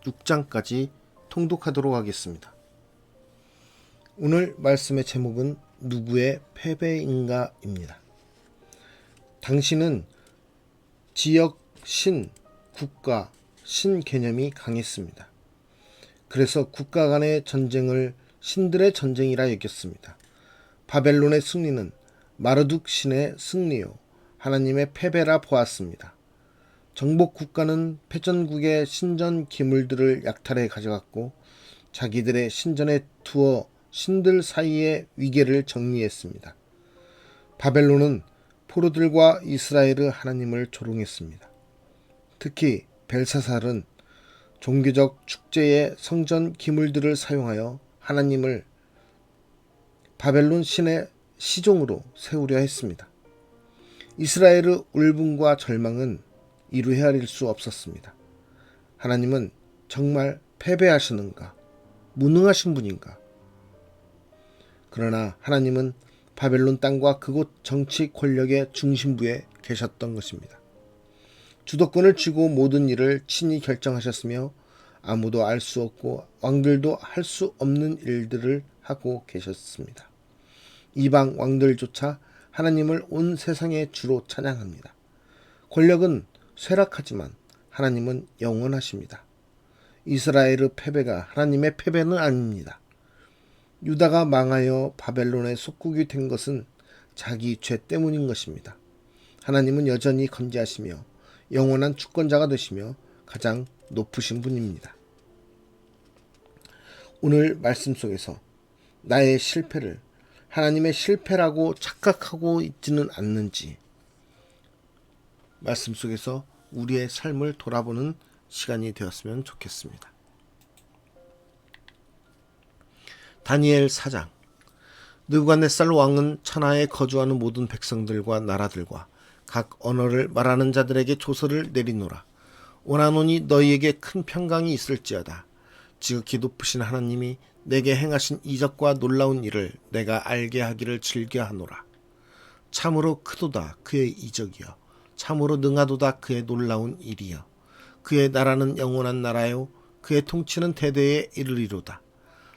6장까지 통독하도록 하겠습니다. 오늘 말씀의 제목은 누구의 패배인가입니다. 당시는 지역, 신, 국가, 신 개념이 강했습니다. 그래서 국가 간의 전쟁을 신들의 전쟁이라 여겼습니다. 바벨론의 승리는 마르둑 신의 승리요 하나님의 패배라 보았습니다. 정복 국가는 패전국의 신전 기물들을 약탈해 가져갔고 자기들의 신전에 두어 신들 사이의 위계를 정리했습니다. 바벨론은 포로들과 이스라엘의 하나님을 조롱했습니다. 특히 벨사살은 종교적 축제의 성전 기물들을 사용하여 하나님을 바벨론 신의 시종으로 세우려 했습니다. 이스라엘의 울분과 절망은 이루 헤아릴 수 없었습니다. 하나님은 정말 패배하시는가? 무능하신 분인가? 그러나 하나님은 바벨론 땅과 그곳 정치 권력의 중심부에 계셨던 것입니다. 주도권을 쥐고 모든 일을 친히 결정하셨으며 아무도 알 수 없고 왕들도 할 수 없는 일들을 하고 계셨습니다. 이방 왕들조차 하나님을 온 세상의 주로 찬양합니다. 권력은 쇠락하지만 하나님은 영원하십니다. 이스라엘의 패배가 하나님의 패배는 아닙니다. 유다가 망하여 바벨론의 속국이 된 것은 자기 죄 때문인 것입니다. 하나님은 여전히 건재하시며 영원한 주권자가 되시며 가장 높으신 분입니다. 오늘 말씀 속에서 나의 실패를 하나님의 실패라고 착각하고 있지는 않는지 말씀 속에서 우리의 삶을 돌아보는 시간이 되었으면 좋겠습니다. 다니엘 4장. 느부갓네살 왕은 천하에 거주하는 모든 백성들과 나라들과 각 언어를 말하는 자들에게 조서를 내리노라. 원하노니 너희에게 큰 평강이 있을지어다. 지극히 높으신 하나님이 내게 행하신 이적과 놀라운 일을 내가 알게 하기를 즐겨하노라. 참으로 크도다 그의 이적이여. 참으로 능하도다 그의 놀라운 일이여. 그의 나라는 영원한 나라요 그의 통치는 대대에 이르리로다.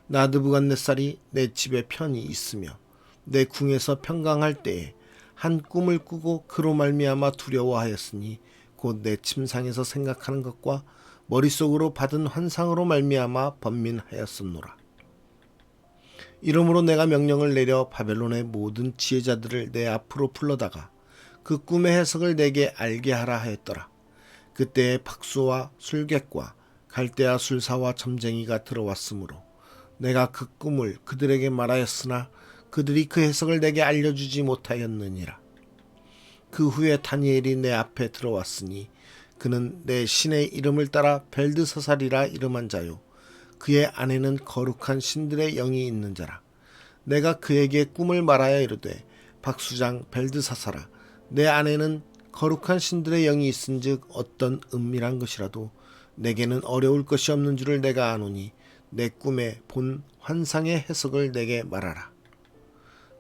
나 느부갓네살이 내 집에 편히 있으며 내 궁에서 평강할 때에 한 꿈을 꾸고 그로 말미암아 두려워하였으니 곧 내 침상에서 생각하는 것과 머릿속으로 받은 환상으로 말미암아 번민하였었노라. 이러므로 내가 명령을 내려 바벨론의 모든 지혜자들을 내 앞으로 불러다가 그 꿈의 해석을 내게 알게 하라 하였더라. 그때에 박수와 술객과 갈대아 술사와 점쟁이가 들어왔으므로 내가 그 꿈을 그들에게 말하였으나 그들이 그 해석을 내게 알려주지 못하였느니라. 그 후에 다니엘이 내 앞에 들어왔으니 그는 내 신의 이름을 따라 벨드사살이라 이름한 자요 그의 안에는 거룩한 신들의 영이 있는 자라. 내가 그에게 꿈을 말하여 이르되 박수장 벨드사살아 내 안에는 거룩한 신들의 영이 있은즉 어떤 은밀한 것이라도 내게는 어려울 것이 없는 줄을 내가 아노니 내 꿈에 본 환상의 해석을 내게 말하라.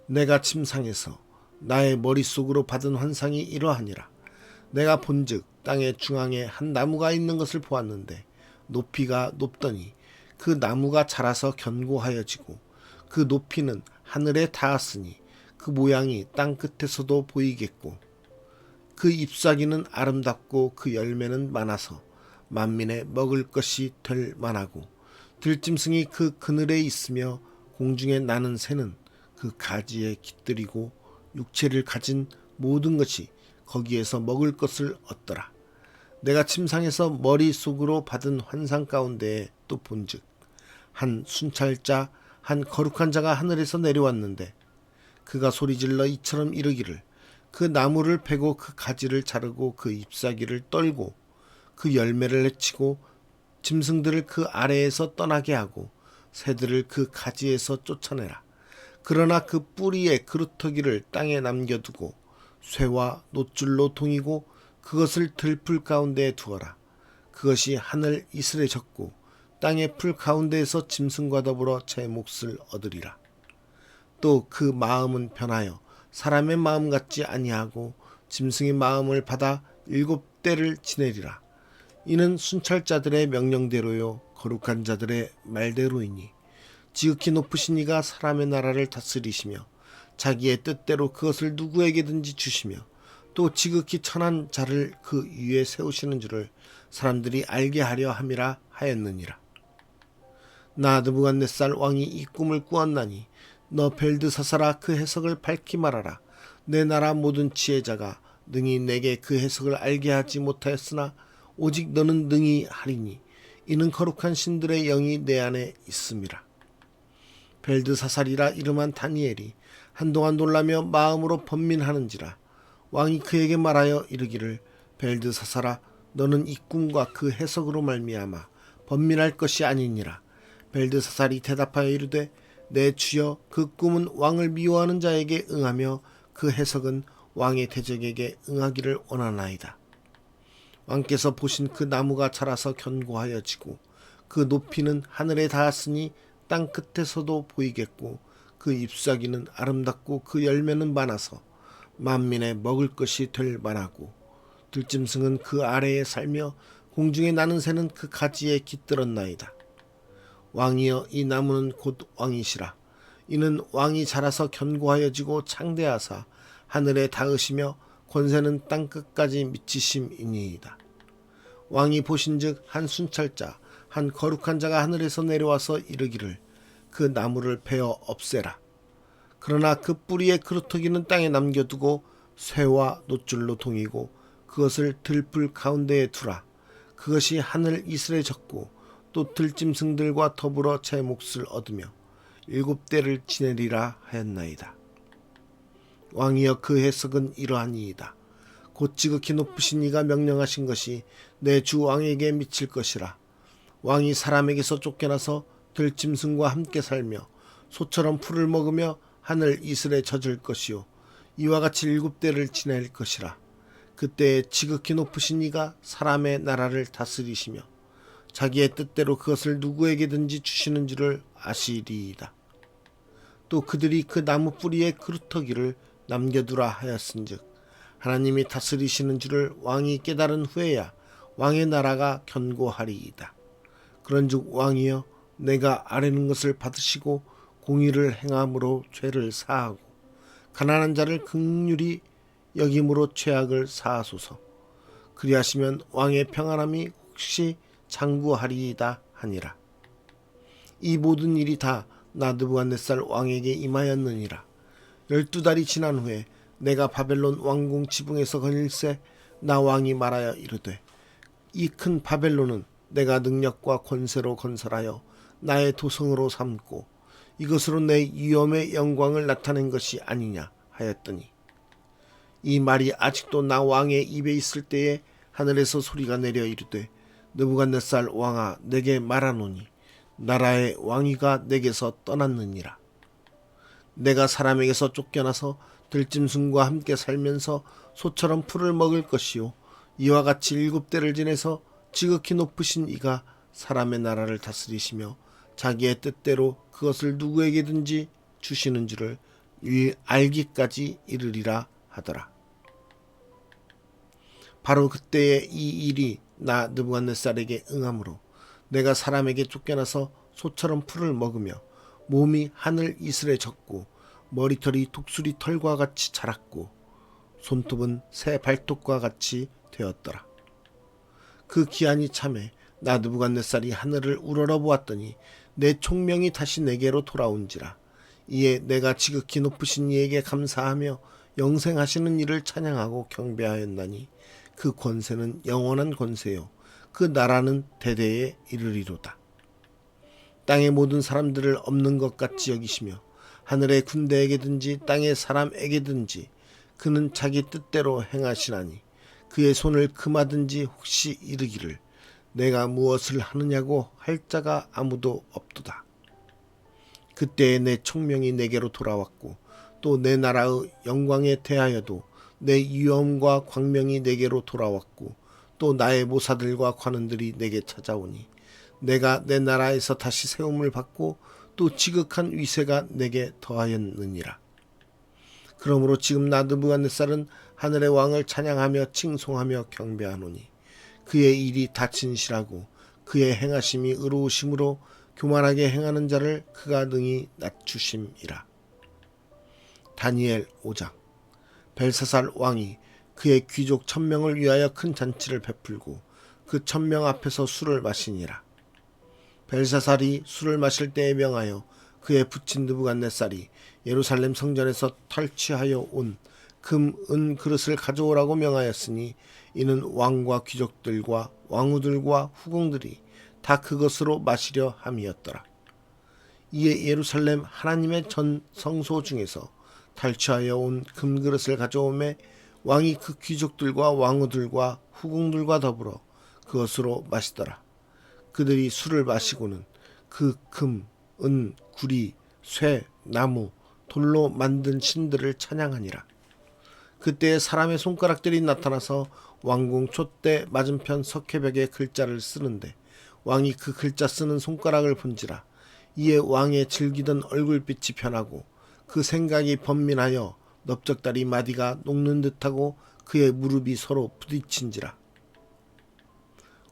내가 침상에서 나의 머릿속으로 받은 환상이 이러하니라. 내가 본즉 땅의 중앙에 한 나무가 있는 것을 보았는데 높이가 높더니 그 나무가 자라서 견고하여지고 그 높이는 하늘에 닿았으니 그 모양이 땅 끝에서도 보이겠고 그 잎사귀는 아름답고 그 열매는 많아서 만민의 먹을 것이 될 만하고 들짐승이 그 그늘에 있으며 공중에 나는 새는 그 가지에 깃들이고 육체를 가진 모든 것이 거기에서 먹을 것을 얻더라. 내가 침상에서 머릿속으로 받은 환상 가운데에 또 본즉 한 순찰자 한 거룩한 자가 하늘에서 내려왔는데 그가 소리질러 이처럼 이르기를 그 나무를 베고 그 가지를 자르고 그 잎사귀를 떨고 그 열매를 해치고 짐승들을 그 아래에서 떠나게 하고 새들을 그 가지에서 쫓아내라. 그러나 그 뿌리의 그루터기를 땅에 남겨두고 쇠와 놋줄로 동이고 그것을 들풀 가운데에 두어라. 그것이 하늘 이슬에 젖고 땅의 풀 가운데에서 짐승과 더불어 제 몫을 얻으리라. 또 그 마음은 변하여 사람의 마음 같지 아니하고 짐승의 마음을 받아 7대를 지내리라. 이는 순찰자들의 명령대로요 거룩한 자들의 말대로이니 지극히 높으신 이가 사람의 나라를 다스리시며 자기의 뜻대로 그것을 누구에게든지 주시며 또 지극히 천한 자를 그 위에 세우시는 줄을 사람들이 알게 하려 함이라 하였느니라. 나 느부갓네살 왕이 이 꿈을 꾸었나니 너 벨드사사라 그 해석을 밝히 말하라. 내 나라 모든 지혜자가 능히 내게 그 해석을 알게 하지 못하였으나 오직 너는 능히 하리니 이는 거룩한 신들의 영이 내 안에 있음이라. 벨드사살이라 이름한 다니엘이 한동안 놀라며 마음으로 번민하는지라. 왕이 그에게 말하여 이르기를 벨드사살아 너는 이 꿈과 그 해석으로 말미암아 번민할 것이 아니니라. 벨드사살이 대답하여 이르되 내 주여 그 꿈은 왕을 미워하는 자에게 응하며 그 해석은 왕의 대적에게 응하기를 원하나이다. 왕께서 보신 그 나무가 자라서 견고하여 지고 그 높이는 하늘에 닿았으니 땅 끝에서도 보이겠고 그 잎사귀는 아름답고 그 열매는 많아서 만민의 먹을 것이 될 만하고 들짐승은 그 아래에 살며 공중에 나는 새는 그 가지에 깃들었나이다. 왕이여 이 나무는 곧 왕이시라. 이는 왕이 자라서 견고하여지고 창대하사 하늘에 닿으시며 권세는 땅끝까지 미치심이니이다. 왕이 보신즉 한 순찰자 한 거룩한 자가 하늘에서 내려와서 이르기를 그 나무를 베어 없애라. 그러나 그 뿌리의 그루터기는 땅에 남겨두고 쇠와 놋줄로 동이고 그것을 들불 가운데에 두라. 그것이 하늘 이슬에 젖고 또 들짐승들과 더불어 제 몫을 얻으며 7대를 지내리라 하였나이다. 왕이여 그 해석은 이러하니이다. 곧 지극히 높으신 이가 명령하신 것이 내 주 왕에게 미칠 것이라. 왕이 사람에게서 쫓겨나서 들짐승과 함께 살며 소처럼 풀을 먹으며 하늘 이슬에 젖을 것이요 이와 같이 7대를 지낼 것이라. 그때에 지극히 높으신 이가 사람의 나라를 다스리시며 자기의 뜻대로 그것을 누구에게든지 주시는 줄을 아시리이다. 또 그들이 그 나무 뿌리에 그루터기를 남겨두라 하였은즉 하나님이 다스리시는 줄을 왕이 깨달은 후에야 왕의 나라가 견고하리이다. 그런즉 왕이여 내가 아뢰는 것을 받으시고 공의를 행함으로 죄를 사하고 가난한 자를 긍휼히 여김으로 죄악을 사하소서. 그리하시면 왕의 평안함이 혹시 장구하리이다 하니라. 이 모든 일이 다 느부갓네살 왕에게 임하였느니라. 12달이 지난 후에 내가 바벨론 왕궁 지붕에서 거닐새 나 왕이 말하여 이르되 이 큰 바벨론은 내가 능력과 권세로 건설하여 나의 도성으로 삼고 이것으로 내 위엄의 영광을 나타낸 것이 아니냐 하였더니 이 말이 아직도 나 왕의 입에 있을 때에 하늘에서 소리가 내려 이르되 느부갓네살 왕아 내게 말하노니 나라의 왕위가 내게서 떠났느니라. 내가 사람에게서 쫓겨나서 들짐승과 함께 살면서 소처럼 풀을 먹을 것이요 이와 같이 7대를 지내서 지극히 높으신 이가 사람의 나라를 다스리시며 자기의 뜻대로 그것을 누구에게든지 주시는 줄을 알기까지 이르리라 하더라. 바로 그때에 이 일이 나 느부갓네살에게 응함으로 내가 사람에게 쫓겨나서 소처럼 풀을 먹으며 몸이 하늘 이슬에 젖고 머리털이 독수리 털과 같이 자랐고 손톱은 새 발톱과 같이 되었더라. 그 기한이 참에 나 느부갓네살이 하늘을 우러러 보았더니 내 총명이 다시 내게로 돌아온지라. 이에 내가 지극히 높으신 이에게 감사하며 영생하시는 이를 찬양하고 경배하였나니 그 권세는 영원한 권세요 그 나라는 대대에 이르리로다. 땅의 모든 사람들을 없는 것 같이 여기시며 하늘의 군대에게든지 땅의 사람에게든지 그는 자기 뜻대로 행하시나니 그의 손을 금하든지 혹시 이르기를 내가 무엇을 하느냐고 할 자가 아무도 없도다. 그때에 내 총명이 내게로 돌아왔고 또 내 나라의 영광에 대하여도 내 위엄과 광명이 내게로 돌아왔고 또 나의 모사들과 관원들이 내게 찾아오니 내가 내 나라에서 다시 세움을 받고 또 지극한 위세가 내게 더하였느니라. 그러므로 지금 나 느부갓네살은 하늘의 왕을 찬양하며 칭송하며 경배하노니 그의 일이 다 진실하고 그의 행하심이 의로우심으로 교만하게 행하는 자를 그가 능히 낮추심이라. 다니엘 5장. 벨사살 왕이 그의 귀족 1000명을 위하여 큰 잔치를 베풀고 그 1000명 앞에서 술을 마시니라. 벨사살이 술을 마실 때에 명하여 그의 부친 느부갓네살이 예루살렘 성전에서 탈취하여 온 금, 은 그릇을 가져오라고 명하였으니 이는 왕과 귀족들과 왕후들과 후궁들이 다 그것으로 마시려 함이었더라. 이에 예루살렘 하나님의 전 성소 중에서 탈취하여 온 금그릇을 가져오매 왕이 그 귀족들과 왕후들과 후궁들과 더불어 그것으로 마시더라. 그들이 술을 마시고는 그 금, 은, 구리, 쇠, 나무, 돌로 만든 신들을 찬양하니라. 그때에 사람의 손가락들이 나타나서 왕궁 촛대 맞은편 석회벽에 글자를 쓰는데 왕이 그 글자 쓰는 손가락을 본지라. 이에 왕의 즐기던 얼굴빛이 변하고 그 생각이 번민하여 넓적다리 마디가 녹는 듯하고 그의 무릎이 서로 부딪힌지라.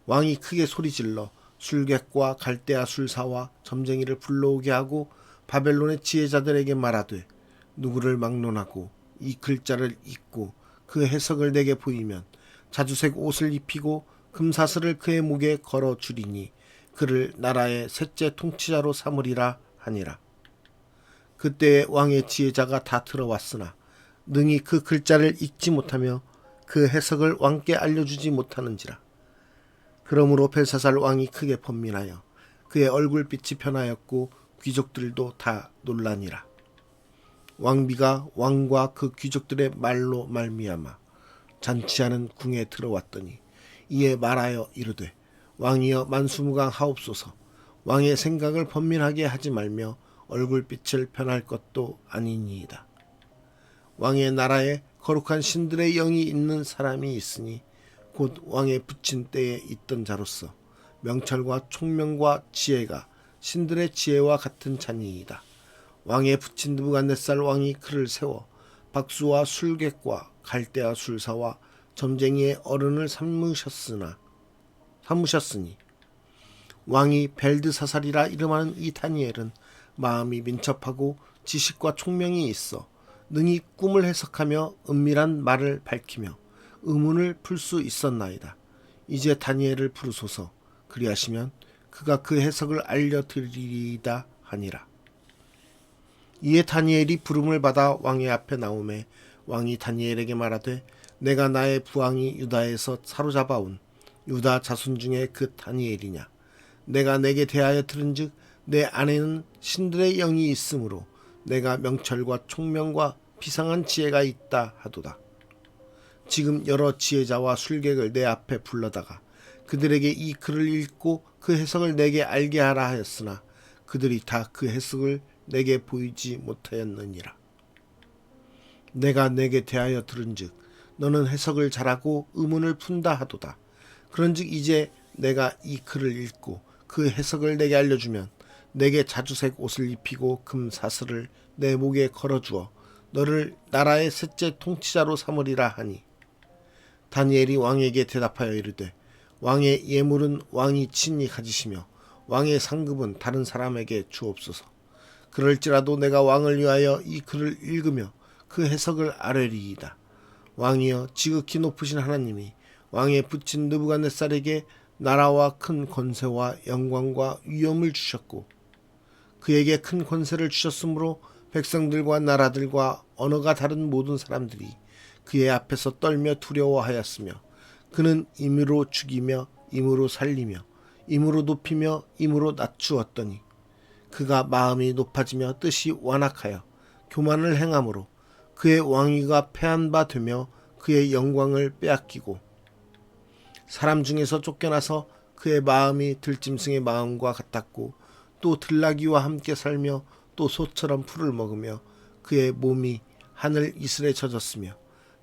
왕이 크게 소리질러 술객과 갈대아 술사와 점쟁이를 불러오게 하고 바벨론의 지혜자들에게 말하되 누구를 막론하고 이 글자를 읽고 그 해석을 내게 보이면 자주색 옷을 입히고 금사슬을 그의 목에 걸어 주리니 그를 나라의 셋째 통치자로 삼으리라 하니라. 그때에 왕의 지혜자가 다 들어왔으나 능히 그 글자를 읽지 못하며 그 해석을 왕께 알려주지 못하는지라. 그러므로 벨사살 왕이 크게 번민하여 그의 얼굴빛이 변하였고 귀족들도 다 놀라니라. 왕비가 왕과 그 귀족들의 말로 말미암아 잔치하는 궁에 들어왔더니 이에 말하여 이르되 왕이여 만수무강하옵소서. 왕의 생각을 번민하게 하지 말며 얼굴빛을 변할 것도 아니니이다. 왕의 나라에 거룩한 신들의 영이 있는 사람이 있으니 곧 왕의 부친 때에 있던 자로서 명철과 총명과 지혜가 신들의 지혜와 같은 자니이다. 왕의 부친 느부갓네살 왕이 그를 세워 박수와 술객과 갈대아 술사와 점쟁이의 어른을 삼으셨으니 왕이 벨드사살이라 이름하는 이 다니엘은 마음이 민첩하고 지식과 총명이 있어 능히 꿈을 해석하며 은밀한 말을 밝히며 의문을 풀 수 있었나이다. 이제 다니엘을 부르소서. 그리하시면 그가 그 해석을 알려드리리이다 하니라. 이에 다니엘이 부름을 받아 왕의 앞에 나오매 왕이 다니엘에게 말하되 내가 나의 부왕이 유다에서 사로잡아온 유다 자손 중에 그 다니엘이냐. 내가 내게 대하여 들은즉 내 안에는 신들의 영이 있으므로 내가 명철과 총명과 비상한 지혜가 있다 하도다. 지금 여러 지혜자와 술객을 내 앞에 불러다가 그들에게 이 글을 읽고 그 해석을 내게 알게 하라 하였으나 그들이 다 그 해석을 내게 보이지 못하였느니라. 내가 내게 대하여 들은즉 너는 해석을 잘하고 의문을 푼다 하도다. 그런즉 이제 내가 이 글을 읽고 그 해석을 내게 알려주면 내게 자주색 옷을 입히고 금 사슬을 내 목에 걸어주어 너를 나라의 셋째 통치자로 삼으리라 하니 다니엘이 왕에게 대답하여 이르되 왕의 예물은 왕이 친히 가지시며 왕의 상급은 다른 사람에게 주옵소서. 그럴지라도 내가 왕을 위하여 이 글을 읽으며 그 해석을 아뢰리이다. 왕이여 지극히 높으신 하나님이 왕의 부친 느부갓네살에게 나라와 큰 권세와 영광과 위엄을 주셨고 그에게 큰 권세를 주셨으므로 백성들과 나라들과 언어가 다른 모든 사람들이 그의 앞에서 떨며 두려워하였으며 그는 임으로 죽이며 임으로 살리며 임으로 높이며 임으로 낮추었더니 그가 마음이 높아지며 뜻이 완악하여 교만을 행함으로 그의 왕위가 패한 바 되며 그의 영광을 빼앗기고 사람 중에서 쫓겨나서 그의 마음이 들짐승의 마음과 같았고 또 들나귀와 함께 살며 또 소처럼 풀을 먹으며 그의 몸이 하늘 이슬에 젖었으며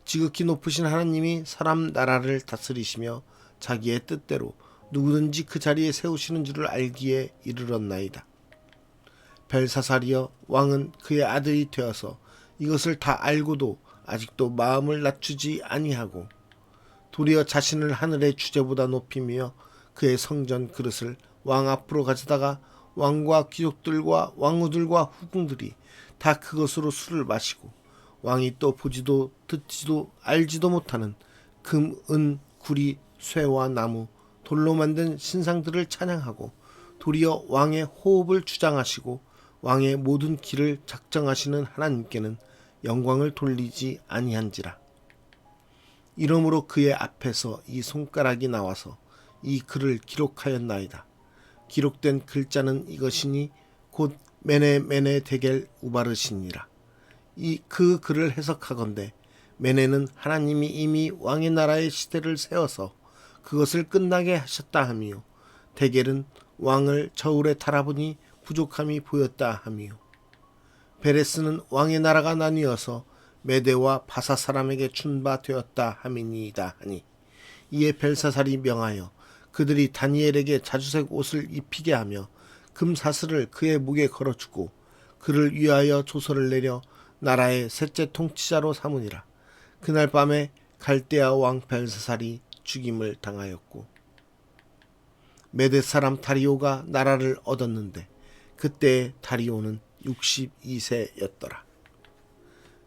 지극히 높으신 하나님이 사람 나라를 다스리시며 자기의 뜻대로 누구든지 그 자리에 세우시는 줄을 알기에 이르렀나이다. 벨사살이여 왕은 그의 아들이 되어서 이것을 다 알고도 아직도 마음을 낮추지 아니하고 도리어 자신을 하늘의 주제보다 높이며 그의 성전 그릇을 왕 앞으로 가져다가 왕과 귀족들과 왕후들과 후궁들이 다 그것으로 술을 마시고 왕이 또 보지도 듣지도 알지도 못하는 금, 은, 구리, 쇠와 나무, 돌로 만든 신상들을 찬양하고 도리어 왕의 호흡을 주장하시고 왕의 모든 길을 작정하시는 하나님께는 영광을 돌리지 아니한지라. 이러므로 그의 앞에서 이 손가락이 나와서 이 글을 기록하였나이다. 기록된 글자는 이것이니 곧 메네 데겔 우바르시니라. 그 글을 해석하건대 메네는 하나님이 이미 왕의 나라의 시대를 세워서 그것을 끝나게 하셨다 하미요, 데겔은 왕을 저울에 달아보니 부족함이 보였다 하미요, 베레스는 왕의 나라가 나뉘어서 메대와 바사 사람에게 준 바 되었다 함이니이다 하니, 이에 벨사살이 명하여 그들이 다니엘에게 자주색 옷을 입히게 하며 금사슬을 그의 목에 걸어주고 그를 위하여 조서를 내려 나라의 셋째 통치자로 삼으니라. 그날 밤에 갈대아 왕 벨사살이 죽임을 당하였고 메대 사람 다리오가 나라를 얻었는데 그때 다리오는 62세였더라.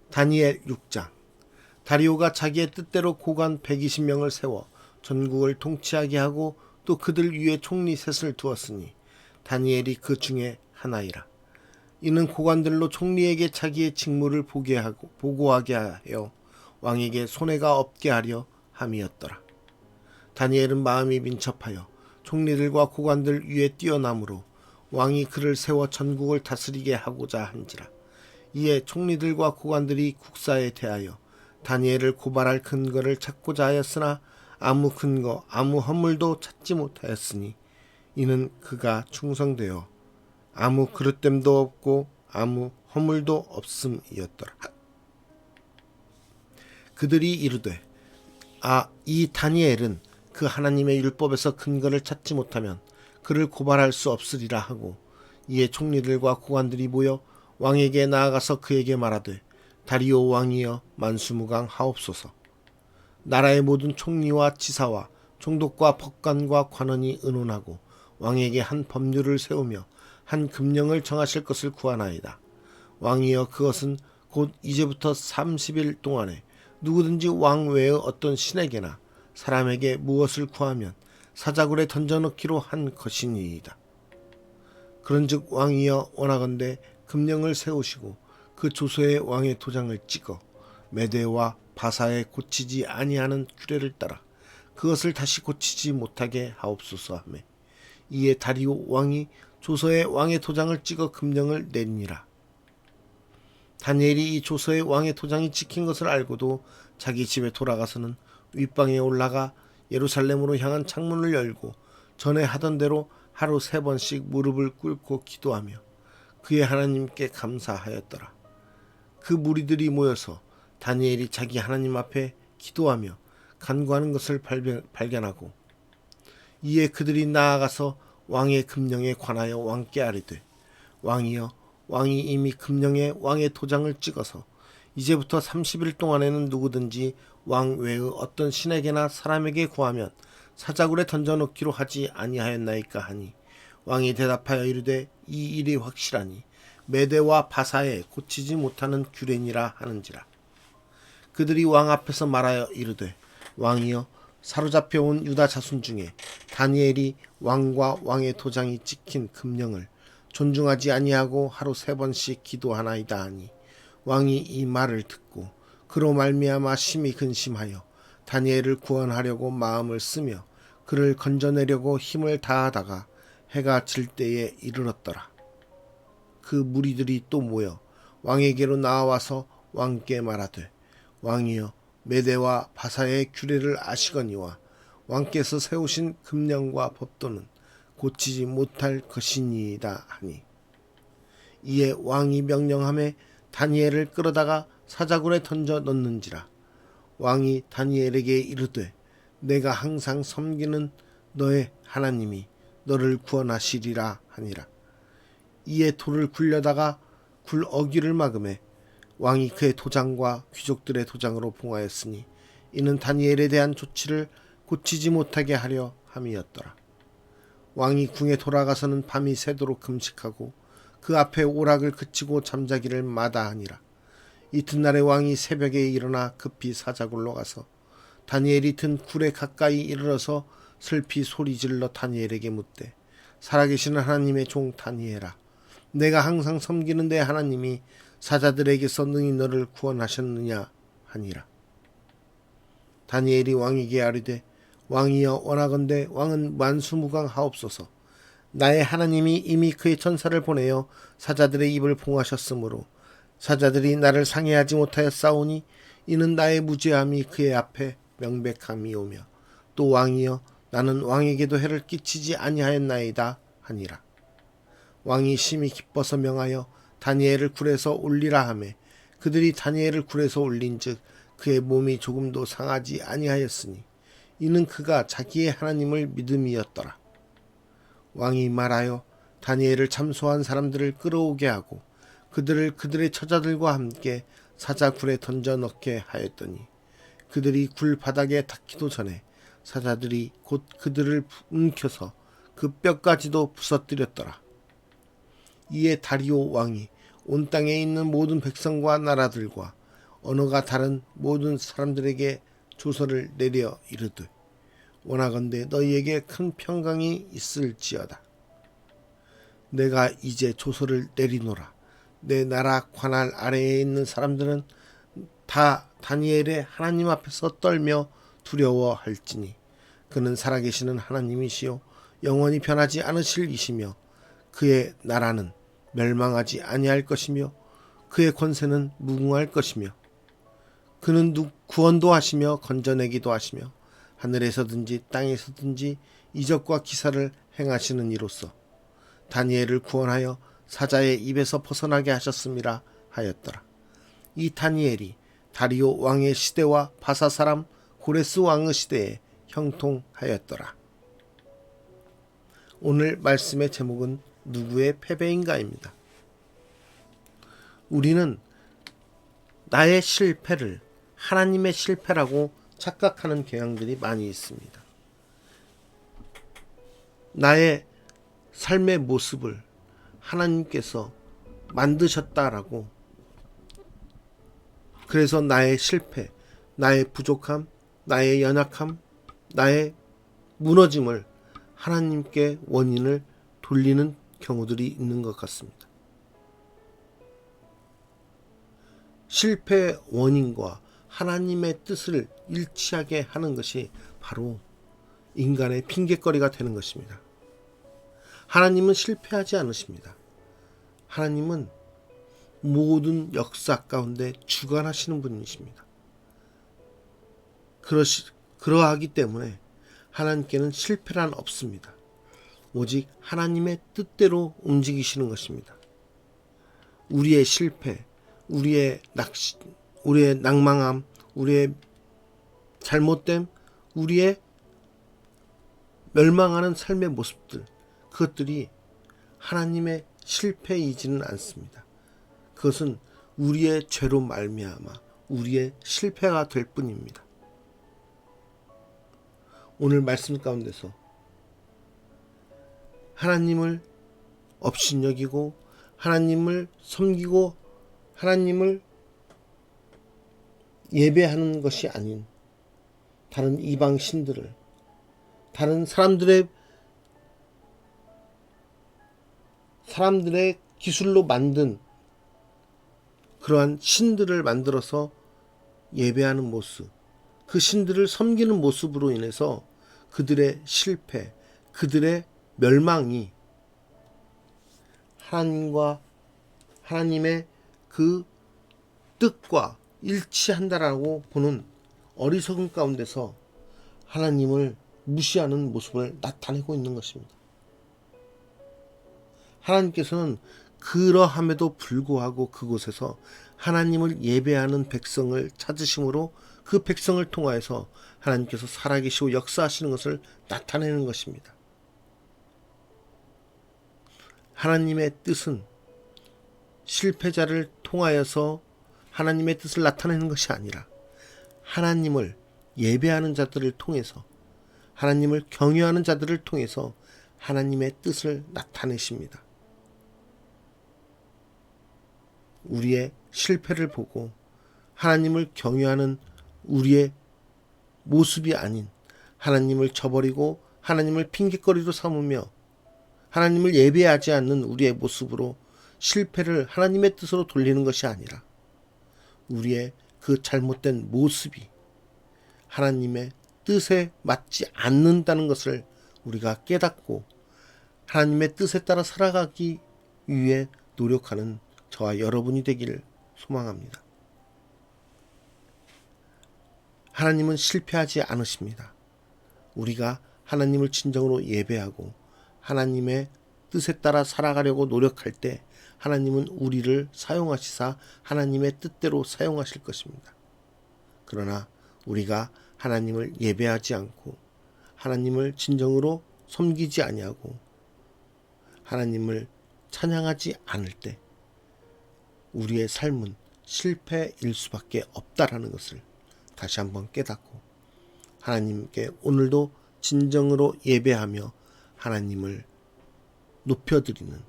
다니엘 6장. 다리오가 자기의 뜻대로 고관 120명을 세워 전국을 통치하게 하고 또 그들 위에 총리 셋을 두었으니 다니엘이 그 중에 하나이라. 이는 고관들로 총리에게 자기의 직무를 보고하게 하여 왕에게 손해가 없게 하려 함이었더라. 다니엘은 마음이 민첩하여 총리들과 고관들 위에 뛰어나므로 왕이 그를 세워 전국을 다스리게 하고자 한지라. 이에 총리들과 고관들이 국사에 대하여 다니엘을 고발할 근거를 찾고자 하였으나 아무 근거 아무 허물도 찾지 못하였으니 이는 그가 충성되어 아무 그릇됨도 없고 아무 허물도 없음이었더라. 그들이 이르되 이 다니엘은 그 하나님의 율법에서 근거를 찾지 못하면 그를 고발할 수 없으리라 하고, 이에 총리들과 고관들이 모여 왕에게 나아가서 그에게 말하되, 다리오 왕이여 만수무강 하옵소서. 나라의 모든 총리와 지사와 총독과 법관과 관원이 의논하고 왕에게 한 법률을 세우며 한 금령을 정하실 것을 구하나이다. 왕이여 그것은 곧 이제부터 30일 동안에 누구든지 왕 외의 어떤 신에게나 사람에게 무엇을 구하면 사자굴에 던져넣기로 한 것이니이다. 그런즉 왕이여 원하건대 금령을 세우시고 그 조서에 왕의 도장을 찍어 메대와 바사에 고치지 아니하는 규례를 따라 그것을 다시 고치지 못하게 하옵소서 하매, 이에 다리오 왕이 조서에 왕의 도장을 찍어 금령을 내니라. 다니엘이 이 조서에 왕의 도장이 찍힌 것을 알고도 자기 집에 돌아가서는 윗방에 올라가 예루살렘으로 향한 창문을 열고 전에 하던 대로 하루 3번씩 무릎을 꿇고 기도하며 그의 하나님께 감사하였더라. 그 무리들이 모여서 다니엘이 자기 하나님 앞에 기도하며 간구하는 것을 발견하고, 이에 그들이 나아가서 왕의 금령에 관하여 왕께 아뢰되, 왕이여 왕이 이미 금령에 왕의 도장을 찍어서 이제부터 30일 동안에는 누구든지 왕 외의 어떤 신에게나 사람에게 구하면 사자굴에 던져놓기로 하지 아니하였나이까 하니, 왕이 대답하여 이르되 이 일이 확실하니 메대와 바사에 고치지 못하는 규례니라 하는지라. 그들이 왕 앞에서 말하여 이르되, 왕이여 사로잡혀온 유다 자손 중에 다니엘이 왕과 왕의 도장이 찍힌 금령을 존중하지 아니하고 하루 3번씩 기도하나이다 하니, 왕이 이 말을 듣고 그로 말미암아 심히 근심하여 다니엘을 구원하려고 마음을 쓰며 그를 건져내려고 힘을 다하다가 해가 질 때에 이르렀더라. 그 무리들이 또 모여 왕에게로 나와서 왕께 말하되, 왕이여 메대와 바사의 규례를 아시거니와 왕께서 세우신 금령과 법도는 고치지 못할 것이니이다 하니, 이에 왕이 명령하매 다니엘을 끌어다가 사자굴에 던져 넣는지라. 왕이 다니엘에게 이르되, 내가 항상 섬기는 너의 하나님이 너를 구원하시리라 하니라. 이에 돌을 굴려다가 굴 어귀를 막음에 왕이 그의 도장과 귀족들의 도장으로 봉하였으니 이는 다니엘에 대한 조치를 고치지 못하게 하려 함이었더라. 왕이 궁에 돌아가서는 밤이 새도록 금식하고 그 앞에 오락을 그치고 잠자기를 마다하니라. 이튿날에 왕이 새벽에 일어나 급히 사자굴로 가서 다니엘이 든 굴에 가까이 이르러서 슬피 소리질러 다니엘에게 묻되, 살아계시는 하나님의 종 다니엘아, 내가 항상 섬기는 내 하나님이 사자들에게서 능히 너를 구원하셨느냐 하니라. 다니엘이 왕에게 아뢰되, 왕이여, 원하건대 왕은 만수무강하옵소서. 나의 하나님이 이미 그의 천사를 보내어 사자들의 입을 봉하셨으므로 사자들이 나를 상해하지 못하였사오니 이는 나의 무죄함이 그의 앞에 명백함이오며, 또 왕이여, 나는 왕에게도 해를 끼치지 아니하였나이다 하니라. 왕이 심히 기뻐서 명하여 다니엘을 굴에서 올리라 하매 그들이 다니엘을 굴에서 올린즉 그의 몸이 조금도 상하지 아니하였으니 이는 그가 자기의 하나님을 믿음이었더라. 왕이 말하여 다니엘을 참소한 사람들을 끌어오게 하고 그들을 그들의 처자들과 함께 사자굴에 던져 넣게 하였더니 그들이 굴 바닥에 닿기도 전에 사자들이 곧 그들을 움켜서 그 뼈까지도 부서뜨렸더라. 이에 다리오 왕이 온 땅에 있는 모든 백성과 나라들과 언어가 다른 모든 사람들에게 조서를 내려 이르되, 원하건대 너희에게 큰 평강이 있을지어다. 내가 이제 조서를 내리노라. 내 나라 관할 아래에 있는 사람들은 다 다니엘의 하나님 앞에서 떨며 두려워할지니 그는 살아계시는 하나님이시요 영원히 변하지 않으실 이시며 그의 나라는 멸망하지 아니할 것이며 그의 권세는 무궁할 것이며 그는 구원도 하시며 건져내기도 하시며 하늘에서든지 땅에서든지 이적과 기사를 행하시는 이로써 다니엘을 구원하여 사자의 입에서 벗어나게 하셨음이라 하였더라. 이 다니엘이 다리오 왕의 시대와 바사 사람 고레스 왕의 시대에 형통하였더라. 오늘 말씀의 제목은 누구의 패배인가입니다. 우리는 나의 실패를 하나님의 실패라고 착각하는 경향들이 많이 있습니다. 나의 삶의 모습을 하나님께서 만드셨다라고, 그래서 나의 실패, 나의 부족함, 나의 연약함, 나의 무너짐을 하나님께 원인을 돌리는 경우들이 있는 것 같습니다. 실패의 원인과 하나님의 뜻을 일치하게 하는 것이 바로 인간의 핑계거리가 되는 것입니다. 하나님은 실패하지 않으십니다. 하나님은 모든 역사 가운데 주관하시는 분이십니다. 그러하기 때문에 하나님께는 실패란 없습니다. 오직 하나님의 뜻대로 움직이시는 것입니다. 우리의 실패, 우리의 낭망함, 우리의 잘못됨, 우리의 멸망하는 삶의 모습들, 그것들이 하나님의 실패이지는 않습니다. 그것은 우리의 죄로 말미암아 우리의 실패가 될 뿐입니다. 오늘 말씀 가운데서 하나님을 업신여기고 하나님을 섬기고 하나님을 예배하는 것이 아닌 다른 이방 신들을, 다른 사람들의 기술로 만든 그러한 신들을 만들어서 예배하는 모습, 그 신들을 섬기는 모습으로 인해서 그들의 실패, 그들의 멸망이 하나님의 그 뜻과 일치한다라고 보는 어리석은 가운데서 하나님을 무시하는 모습을 나타내고 있는 것입니다. 하나님께서는 그러함에도 불구하고 그곳에서 하나님을 예배하는 백성을 찾으심으로 그 백성을 통하여서 하나님께서 살아계시고 역사하시는 것을 나타내는 것입니다. 하나님의 뜻은 실패자를 통하여서 하나님의 뜻을 나타내는 것이 아니라 하나님을 예배하는 자들을 통해서, 하나님을 경외하는 자들을 통해서 하나님의 뜻을 나타내십니다. 우리의 실패를 보고 하나님을 경외하는 우리의 모습이 아닌 하나님을 저버리고 하나님을 핑계거리로 삼으며 하나님을 예배하지 않는 우리의 모습으로 실패를 하나님의 뜻으로 돌리는 것이 아니라 우리의 그 잘못된 모습이 하나님의 뜻에 맞지 않는다는 것을 우리가 깨닫고 하나님의 뜻에 따라 살아가기 위해 노력하는 저와 여러분이 되기를 소망합니다. 하나님은 실패하지 않으십니다. 우리가 하나님을 진정으로 예배하고 하나님의 뜻에 따라 살아가려고 노력할 때 하나님은 우리를 사용하시사 하나님의 뜻대로 사용하실 것입니다. 그러나 우리가 하나님을 예배하지 않고 하나님을 진정으로 섬기지 아니하고 하나님을 찬양하지 않을 때 우리의 삶은 실패일 수밖에 없다라는 것을 다시 한번 깨닫고 하나님께 오늘도 진정으로 예배하며 하나님을 높여드리는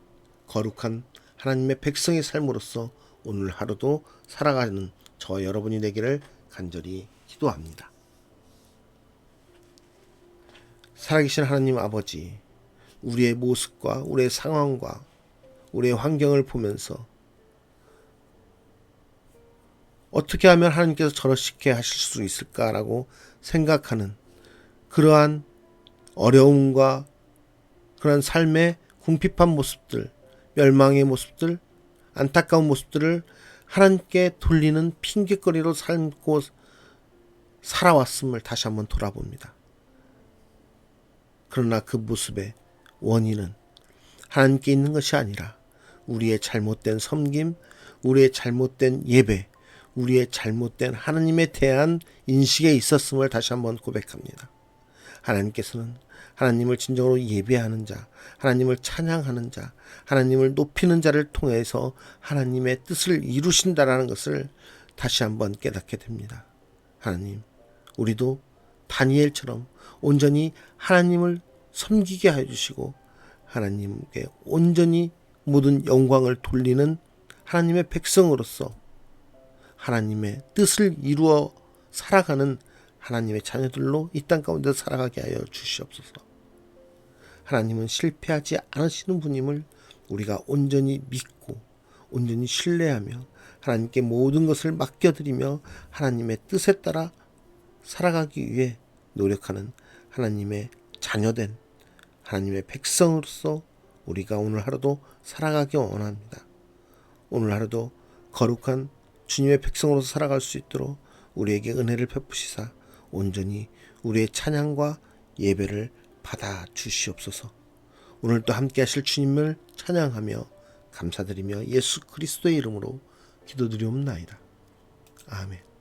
거룩한 하나님의 백성의 삶으로서 오늘 하루도 살아가는 저와 여러분이 되기를 간절히 기도합니다. 살아계신 하나님 아버지, 우리의 모습과 우리의 상황과 우리의 환경을 보면서 어떻게 하면 하나님께서 저렇게 하실 수 있을까라고 생각하는 그러한 어려움과 그러한 삶의 궁핍한 모습들, 멸망의 모습들, 안타까운 모습들을 하나님께 돌리는 핑계거리로 삶고 살아왔음을 다시 한번 돌아봅니다. 그러나 그 모습의 원인은 하나님께 있는 것이 아니라 우리의 잘못된 섬김, 우리의 잘못된 예배, 우리의 잘못된 하나님에 대한 인식에 있었음을 다시 한번 고백합니다. 하나님께서는 하나님을 진정으로 예배하는 자, 하나님을 찬양하는 자, 하나님을 높이는 자를 통해서 하나님의 뜻을 이루신다라는 것을 다시 한번 깨닫게 됩니다. 하나님, 우리도 다니엘처럼 온전히 하나님을 섬기게 해주시고 하나님께 온전히 모든 영광을 돌리는 하나님의 백성으로서 하나님의 뜻을 이루어 살아가는 하나님의 자녀들로 이 땅 가운데 살아가게 하여 주시옵소서. 하나님은 실패하지 않으시는 분임을 우리가 온전히 믿고 온전히 신뢰하며 하나님께 모든 것을 맡겨드리며 하나님의 뜻에 따라 살아가기 위해 노력하는 하나님의 자녀된 하나님의 백성으로서 우리가 오늘 하루도 살아가기 원합니다. 오늘 하루도 거룩한 주님의 백성으로서 살아갈 수 있도록 우리에게 은혜를 베푸시사 온전히 우리의 찬양과 예배를 받아 주시옵소서. 오늘도 함께 하실 주님을 찬양하며 감사드리며 예수 그리스도의 이름으로 기도드리옵나이다. 아멘.